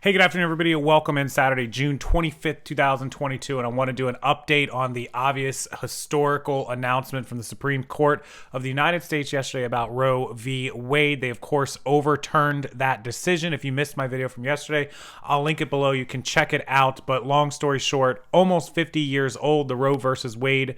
Hey, good afternoon, everybody. Welcome in Saturday, June 25th, 2022. And I want to do an update on the obvious historical announcement from the Supreme Court of the United States yesterday about Roe v. Wade. They, of course, overturned that decision. If you missed my video from yesterday, I'll link it below. You can check it out. But long story short, almost 50 years old, the Roe versus Wade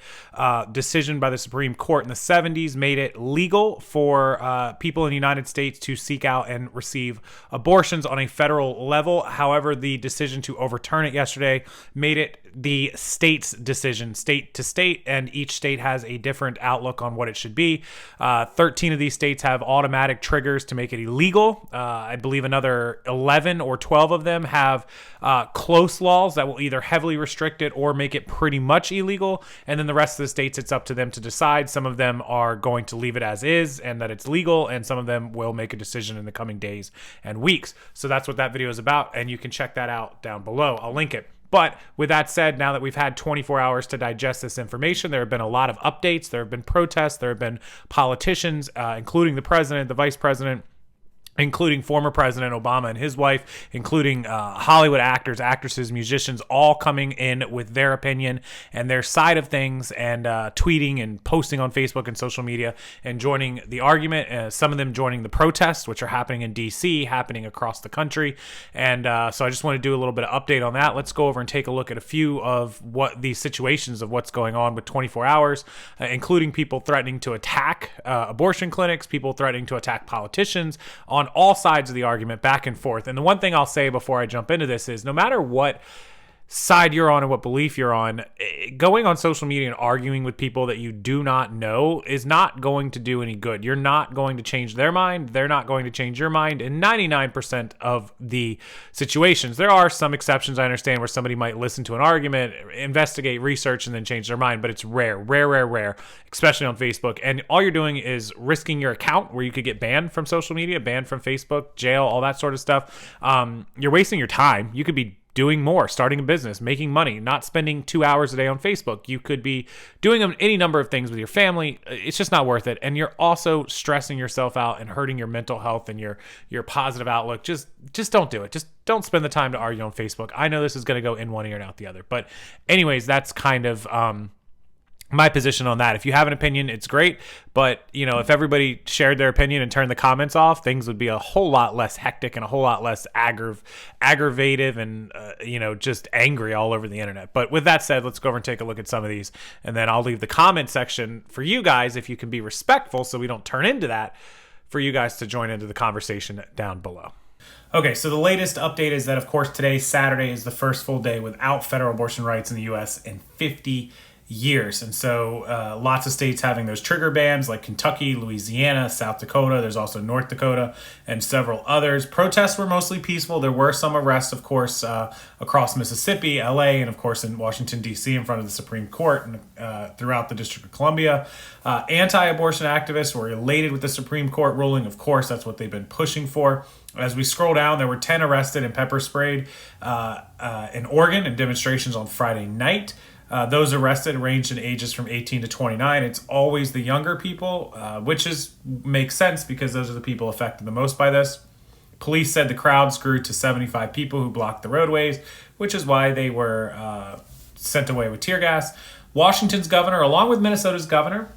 decision by the Supreme Court in the 70s made it legal for people in the United States to seek out and receive abortions on a federal level. However, the decision to overturn it yesterday made it the state's decision, state to state, and each state has a different outlook on what it should be. 13 of these states have automatic triggers to make it illegal. I believe another 11 or 12 of them have close laws that will either heavily restrict it or make it pretty much illegal. And then the rest of the states, it's up to them to decide. Some of them are going to leave it as is and that it's legal, and some of them will make a decision in the coming days and weeks. So that's what that video is about, and you can check that out down below. I'll link it. But with that said, now that we've had 24 hours to digest this information, there have been a lot of updates. There have been protests. There have been politicians, including the president, the vice president, including former President Obama and his wife, including Hollywood actors, actresses, musicians, all coming in with their opinion and their side of things, and tweeting and posting on Facebook and social media and joining the argument. Some of them joining the protests, which are happening in D.C., happening across the country. And so I just want to do a little bit of update on that. Let's go over and take a look at a few of what these situations of what's going on with 24 hours, including people threatening to attack abortion clinics, people threatening to attack politicians on all sides of the argument, back and forth. And the one thing I'll say before I jump into this is no matter what side you're on and what belief you're on, going on social media and arguing with people that you do not know is not going to do any good. You're not going to change their mind. They're not going to change your mind. In 99% of the situations, there are some exceptions, I understand, where somebody might listen to an argument, investigate, research, and then change their mind. But it's rare, especially on Facebook. And all you're doing is risking your account, where you could get banned from social media, banned from Facebook, jail, all that sort of stuff. You're wasting your time. You could be doing more, starting a business, making money, not spending 2 hours a day on Facebook. You could be doing any number of things with your family. It's just not worth it. And you're also stressing yourself out and hurting your mental health and your positive outlook. Just don't do it. Just don't spend the time to argue on Facebook. I know this is going to go in one ear and out the other. But anyways, that's kind of my position on that. If you have an opinion, it's great. But, if everybody shared their opinion and turned the comments off, things would be a whole lot less hectic and a whole lot less aggravative and, just angry all over the internet. But with that said, let's go over and take a look at some of these. And then I'll leave the comment section for you guys, if you can be respectful so we don't turn into that, for you guys to join into the conversation down below. Okay, so the latest update is that, of course, today, Saturday, is the first full day without federal abortion rights in the U.S. in 50 years. And so lots of states having those trigger bans, like Kentucky, Louisiana, South Dakota. There's also North Dakota and several others. Protests were mostly peaceful. There were some arrests, of course, across Mississippi, LA, and of course in Washington, D.C. in front of the Supreme Court and throughout the District of Columbia. Anti-abortion activists were elated with the Supreme Court ruling. Of course, that's what they've been pushing for. As we scroll down, there were 10 arrested and pepper sprayed in Oregon in demonstrations on Friday night. Those arrested ranged in ages from 18 to 29. It's always the younger people, which makes sense because those are the people affected the most by this. Police said the crowds grew to 75 people who blocked the roadways, which is why they were sent away with tear gas. Washington's governor, along with Minnesota's governor,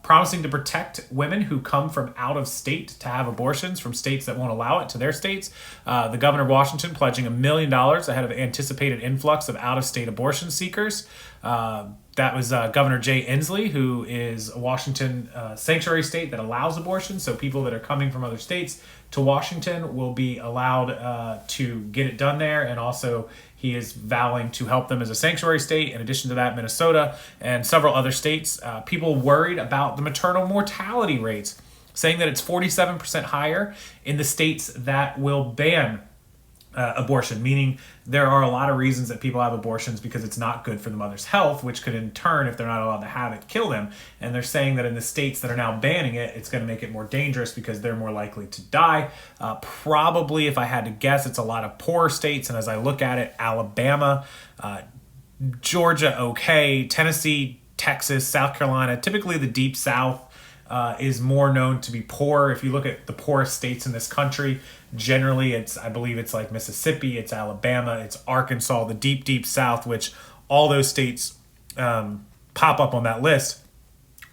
promising to protect women who come from out of state to have abortions from states that won't allow it to their states. The governor of Washington pledging $1 million ahead of anticipated influx of out-of-state abortion seekers. That was Governor Jay Inslee, who is a Washington sanctuary state that allows abortion. So people that are coming from other states to Washington will be allowed to get it done there. And also he is vowing to help them as a sanctuary state. In addition to that, Minnesota and several other states, people worried about the maternal mortality rates, saying that it's 47% higher in the states that will ban abortion, meaning there are a lot of reasons that people have abortions because it's not good for the mother's health, which could in turn, if they're not allowed to have it, kill them. And they're saying that in the states that are now banning it, it's going to make it more dangerous because they're more likely to die. Probably, if I had to guess, it's a lot of poorer states. And as I look at it, Alabama, Georgia, okay, Tennessee, Texas, South Carolina, typically the deep South, is more known to be poor. If you look at the poorest states in this country, generally I believe it's like Mississippi, it's Alabama, it's Arkansas, the deep, deep South, which all those states pop up on that list.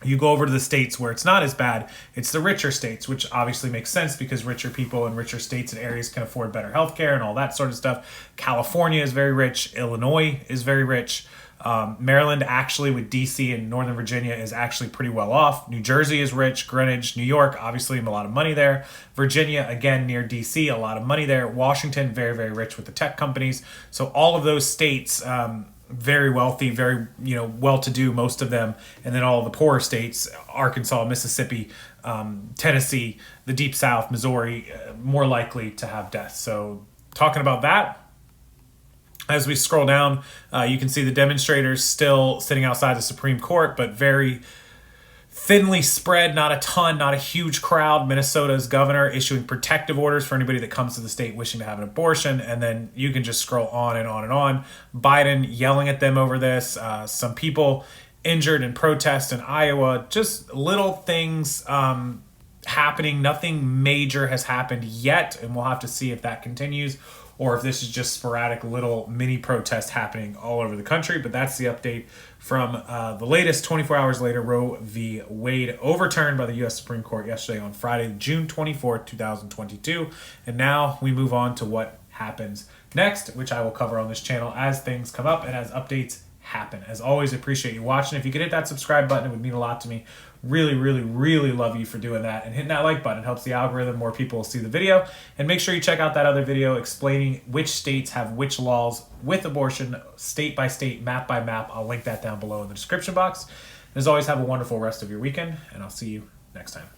You go over to the states where it's not as bad, it's the richer states, which obviously makes sense because richer people in richer states and areas can afford better healthcare and all that sort of stuff. California is very rich. Illinois is very rich. Maryland, actually, with DC and Northern Virginia, is actually pretty well off. New Jersey is rich. Greenwich, New York, obviously, a lot of money there. Virginia, again, near DC, a lot of money there. Washington, very, very rich with the tech companies. So all of those states, very wealthy, very well-to-do, most of them, and then all the poorer states, Arkansas, Mississippi, Tennessee, the Deep South, Missouri, more likely to have deaths. So talking about that, as we scroll down, you can see the demonstrators still sitting outside the Supreme Court, but very thinly spread, not a ton, not a huge crowd. Minnesota's governor issuing protective orders for anybody that comes to the state wishing to have an abortion. And then you can just scroll on and on and on. Biden yelling at them over this. Some people injured in protest in Iowa. Just little things happening. Nothing major has happened yet. And we'll have to see if that continues or if this is just sporadic little mini protests happening all over the country. But that's the update from the latest 24 hours later. Roe v. Wade overturned by the U.S. Supreme Court yesterday on Friday, June 24th, 2022. And now we move on to what happens next, which I will cover on this channel as things come up and as updates happen. As always, I appreciate you watching. If you could hit that subscribe button, it would mean a lot to me. Really, really, really love you for doing that. And hitting that like button helps the algorithm. More people will see the video. And make sure you check out that other video explaining which states have which laws with abortion, state by state, map by map. I'll link that down below in the description box. As always, have a wonderful rest of your weekend, and I'll see you next time.